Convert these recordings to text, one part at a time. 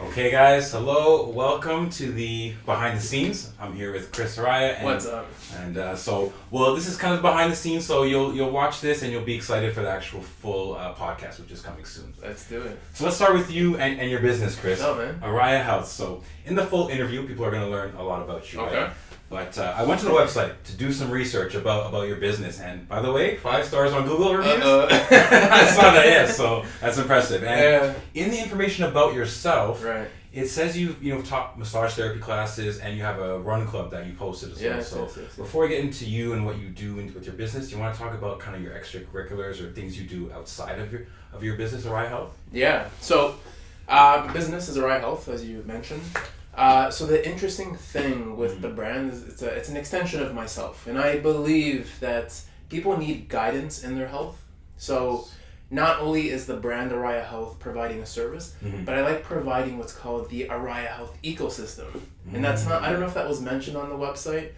Okay, guys, hello, welcome to the behind the scenes. I'm here with Chris Araya. And, What's up? And this is kind of behind the scenes, so you'll watch this and you'll be excited for the actual full podcast, which is coming soon. Let's do it. So let's start with you and your business, Chris. Oh, man. Araya Health. So in the full interview, people are going to learn a lot about you. Okay. Right? But I went to the website to do some research about your business, and by the way, 5 stars on Google reviews. I saw that, yes, so that's impressive. And in the information about yourself, right, it says you've taught massage therapy classes and you have a run club that you posted as well. So before we get into you and what you do with your business, do you want to talk about kind of your extracurriculars or things you do outside of your business, Araya Health? Yeah. So business is Araya Health, as you mentioned. So the interesting thing with the brand is it's an extension of myself, and I believe that people need guidance in their health. So not only is the brand Araya Health providing a service, but I like providing what's called the Araya Health ecosystem. And that's not, I don't know if that was mentioned on the website,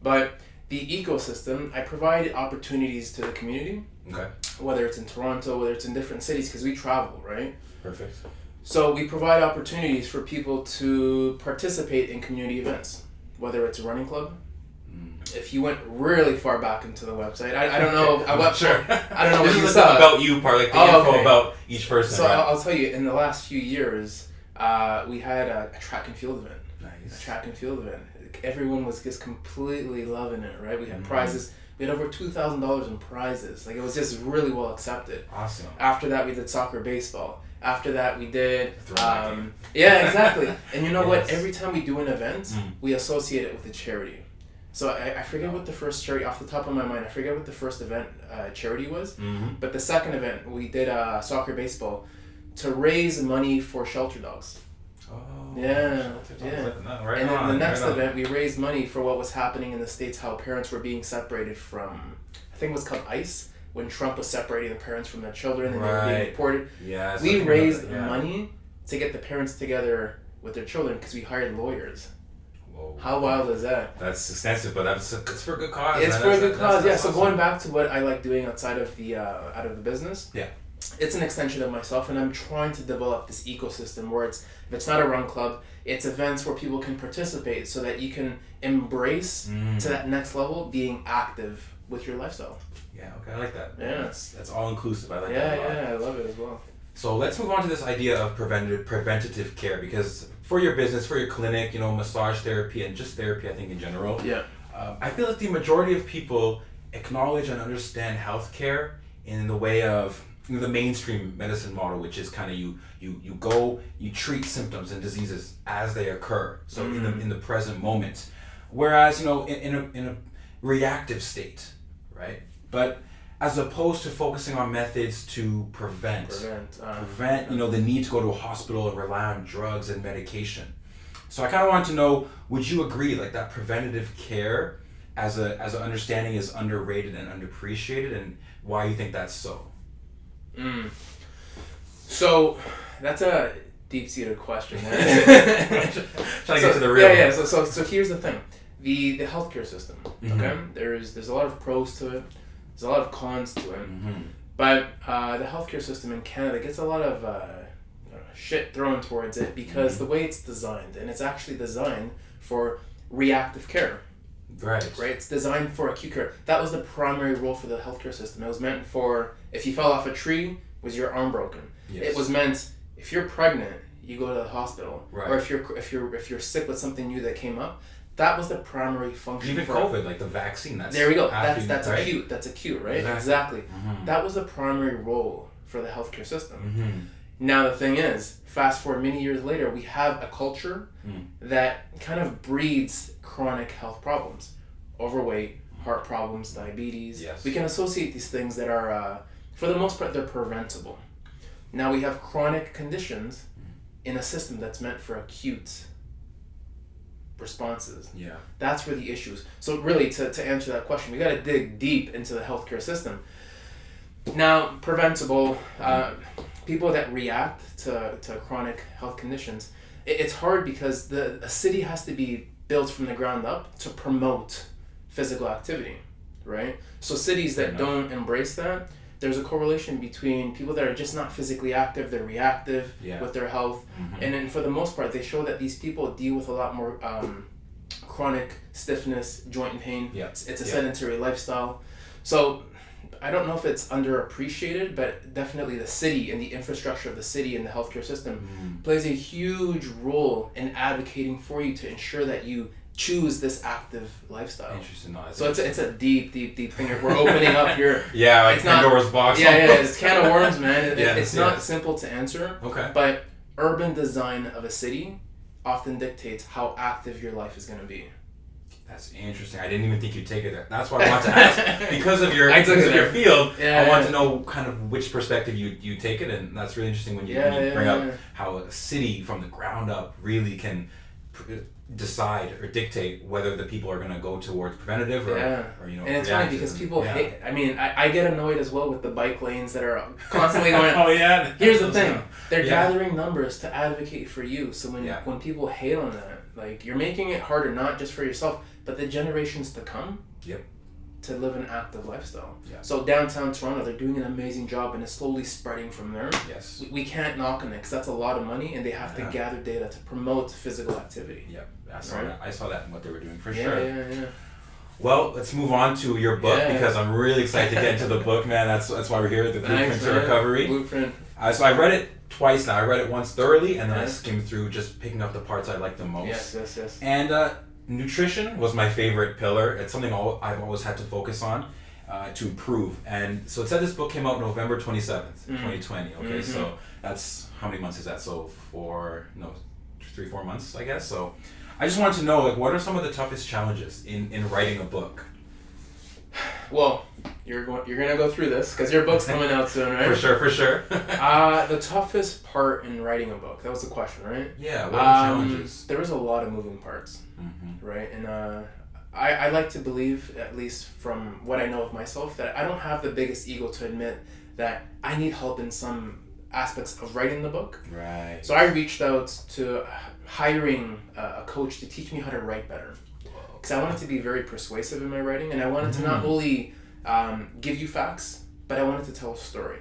but the ecosystem, I provide opportunities to the community. Okay. Whether it's in Toronto, whether it's in different cities, because we travel, right? Perfect. So we provide opportunities for people to participate in community events, whether it's a running club. If you went really far back into the website, I don't know. I'm not sure. I don't know what this you is saw. About you part, like the info about each person. So right? I'll tell you, in the last few years, we had a track and field event. Nice. A track and field event. Everyone was just completely loving it, right? We had prizes. We had over $2,000 in prizes. Like, it was just really well accepted. Awesome. After that, we did soccer, baseball. After that, we did... yeah, exactly. And you know what? Every time we do an event, we associate it with a charity. So I forget what the first charity, off the top of my mind, I forget what the first event charity was. But the second event, we did soccer, baseball to raise money for shelter dogs. Oh, yeah. Right and then on, the next right event, we raised money for what was happening in the States, how parents were being separated from, I think it was called ICE, when Trump was separating the parents from their children and they were being deported. Yeah, we raised money to get the parents together with their children because we hired lawyers. Whoa. How wild is that? That's extensive, but it's for a good cause. It's for a good cause, yeah. So going back to what I like doing outside of the business, it's an extension of myself, and I'm trying to develop this ecosystem where if it's not a run club, it's events where people can participate so that you can embrace to that next level being active with your lifestyle. Yeah, okay, I like that. Yeah. That's all inclusive. I like that a lot. Yeah, I love it as well. So let's move on to this idea of preventative care, because for your business, for your clinic, massage therapy and just therapy, I think in general. Yeah. I feel like the majority of people acknowledge and understand healthcare in the way of the mainstream medicine model, which is kind of you treat symptoms and diseases as they occur, so in the present moment, whereas in a reactive state, right? But as opposed to focusing on methods to prevent the need to go to a hospital and rely on drugs and medication. So I kind of want to know, would you agree like that preventative care as an understanding is underrated and underappreciated, and why you think that's so? So that's a deep-seated question. Trying to get to the real. Yeah. So here's the thing: the healthcare system. Okay, there's a lot of pros to it. There's a lot of cons to it. But the healthcare system in Canada gets a lot of shit thrown towards it because the way it's designed, and it's actually designed for reactive care. Right. It's designed for acute care. That was the primary role for the healthcare system. It was meant for if you fell off a tree, was your arm broken. Yes. It was meant if you're pregnant, you go to the hospital. Right. Or if you're sick with something new that came up, that was the primary function. Even COVID, like the vaccine. There we go. That's right? acute. That's acute, right? Exactly. That was the primary role for the healthcare system. Now the thing is, fast forward many years later, we have a culture that kind of breeds chronic health problems. Overweight, heart problems, diabetes. Yes. We can associate these things that are, for the most part, they're preventable. Now we have chronic conditions in a system that's meant for acute responses. Yeah. That's where the issues. So really, to answer that question, we got to dig deep into the healthcare system. Now, preventable, people that react to chronic health conditions, it's hard because a city has to be built from the ground up to promote physical activity, right? So cities that don't embrace that, there's a correlation between people that are just not physically active, they're reactive with their health. And then for the most part, they show that these people deal with a lot more chronic stiffness, joint pain. It's a sedentary lifestyle. So I don't know if it's underappreciated, but definitely the city and the infrastructure of the city and the healthcare system plays a huge role in advocating for you to ensure that you choose this active lifestyle. Interesting. No, so it's a deep thing. We're opening up here. Like Pandora's box. It's a can of worms, man. It's not simple to answer. Okay. But urban design of a city often dictates how active your life is going to be. That's interesting. I didn't even think you'd take it there. That's what I want to ask. Because of your field, I want to know kind of which perspective you take it, and that's really interesting when you bring up how a city from the ground up really can decide or dictate whether the people are going to go towards preventative or you know. And it's funny because people hate. I mean, I get annoyed as well with the bike lanes that are constantly going. Here's the thing: they're gathering numbers to advocate for you. So when people hate on that, like, you're making it harder not just for yourself, but the generations to come. To live an active lifestyle. So downtown Toronto, they're doing an amazing job, and it's slowly spreading from there. We can't knock on it because that's a lot of money, and they have to gather data to promote physical activity. I saw that in what they were doing for sure. Well, let's move on to your book because I'm really excited to get into the book, man. That's why we're here, the Blueprint to Recovery. Blueprint. So I read it twice now. I read it once thoroughly, and then I skimmed through just picking up the parts I liked the most. Yes. And nutrition was my favorite pillar. It's something I've always had to focus on to improve. And so it said this book came out November 27th, 2020. Okay, so that's, how many months is that? So 3-4 months, I guess. So I just wanted to know, like, what are some of the toughest challenges in writing a book? Well, you're gonna go through this because your book's coming out soon, right? For sure. The toughest part in writing a book. That was the question, right? Yeah. What are the challenges? There was a lot of moving parts, right? And I like to believe, at least from what I know of myself, that I don't have the biggest ego to admit that I need help in some aspects of writing the book. Right. So I reached out to hiring a coach to teach me how to write better. Because I wanted to be very persuasive in my writing, and I wanted to not only give you facts, but I wanted to tell a story.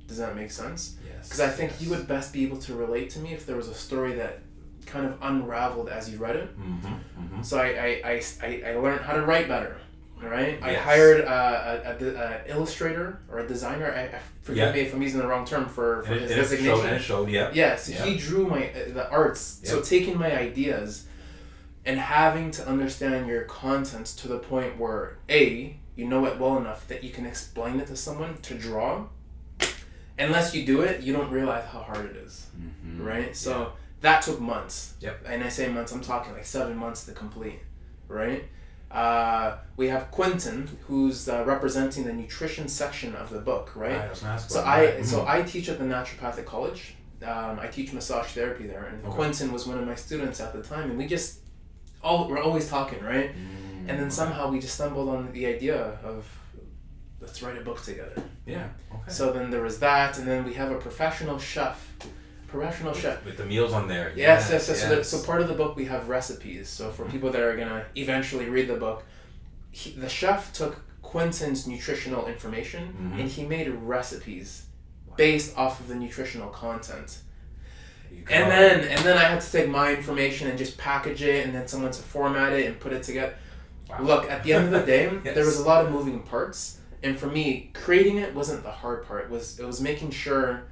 Does that make sense? Yes. Because I think you would best be able to relate to me if there was a story that kind of unraveled as you read it. So I learned how to write better. All right. Yes. I hired a illustrator or a designer. Forgive me if I'm using the wrong term for his designation. It showed. He drew the arts. So taking my ideas and having to understand your contents to the point where you know it well enough that you can explain it to someone to draw. Unless you do it, you don't realize how hard it is, right? So that took months. And I say months, I'm talking like 7 months to complete, right? We have Quentin, who's representing the nutrition section of the book, right? So I teach at the Naturopathic College. I teach massage therapy there, and Quentin was one of my students at the time, and we're always talking, right? And then somehow we just stumbled on the idea of, let's write a book together. So then there was that, and then we have a professional chef. With the meals on there. Yes. So part of the book we have recipes. So for people that are gonna eventually read the book, the chef took Quentin's nutritional information and he made recipes based off of the nutritional content. And then I had to take my information and just package it, and then someone to format it and put it together. Look, at the end of the day, there was a lot of moving parts, and for me, creating it wasn't the hard part. It was making sure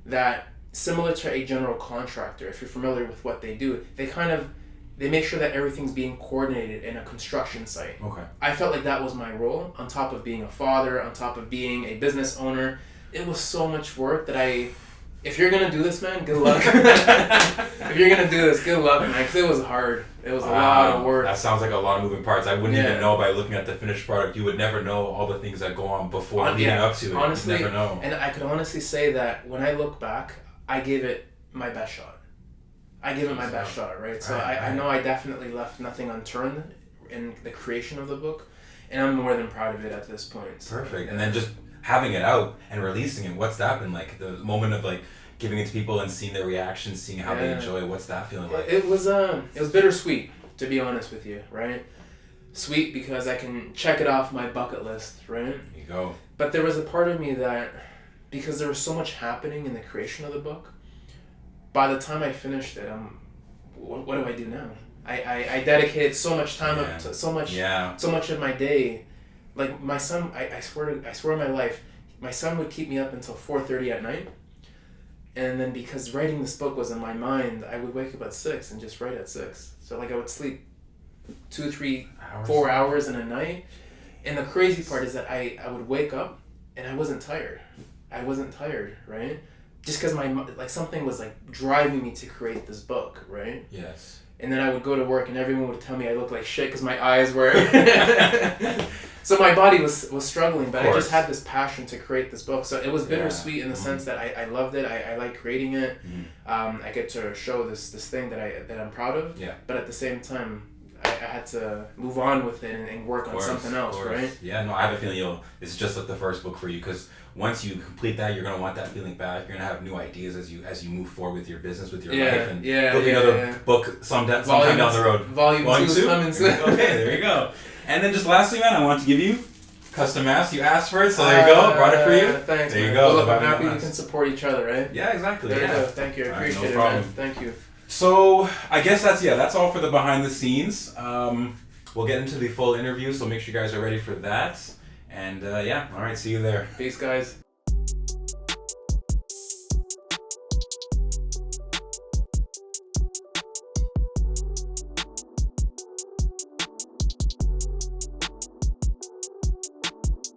that, similar to a general contractor, if you're familiar with what they do, they make sure that everything's being coordinated in a construction site. I felt like that was my role, on top of being a father, on top of being a business owner. It was so much work that if you're gonna do this, man, good luck. If you're gonna do this, good luck, man, because it was hard. It was a lot of work. That sounds like a lot of moving parts. I wouldn't even know by looking at the finished product. You would never know all the things that go on before leading up to it. Honestly, you'd never know. And I could honestly say that when I look back, I gave it my best shot. Right? So I know I definitely left nothing unturned in the creation of the book, and I'm more than proud of it at this point. Perfect. And then just having it out and releasing it, what's that been like? The moment of like giving it to people and seeing their reactions, seeing how they enjoy it, what's that feeling like? It was bittersweet, to be honest with you, right? sweet because I can check it off my bucket list, right? There you go. But there was a part of me that, because there was so much happening in the creation of the book, by the time I finished it, what do I do now? I dedicated so much time up to so much of my day. Like my son, I swear on my life, my son would keep me up until 4:30 at night. And then because writing this book was in my mind, I would wake up at 6 and just write at 6. So like I would sleep 2, 3, 4 hours in a night. And the crazy part is that I would wake up and I wasn't tired. Right? Just because something was like driving me to create this book, right? Yes. And then I would go to work and everyone would tell me I looked like shit because my eyes were... So my body was struggling, but I just had this passion to create this book. So it was bittersweet in the sense that I loved it. I like creating it. I get to show this thing that I'm proud of. Yeah. But at the same time, I had to move on with it and work on something else, right? Yeah, no, I have a feeling it's just like the first book for you, because once you complete that, you're gonna want that feeling back. You're gonna have new ideas as you move forward with your business, with your life, and there'll be another book sometime down the road. Volume 2 is coming soon. Okay, there you go. And then just lastly, man, I want to give you custom mask. You asked for it, so there you go. Brought it for you. Thanks. There you man. go. Well, look, I'm happy we can support each other, right? Yeah, exactly. There you go. Thank you. I appreciate it, man. Thank you. So I guess that's all for the behind the scenes. We'll get into the full interview, so make sure you guys are ready for that. And all right, see you there. Peace, guys.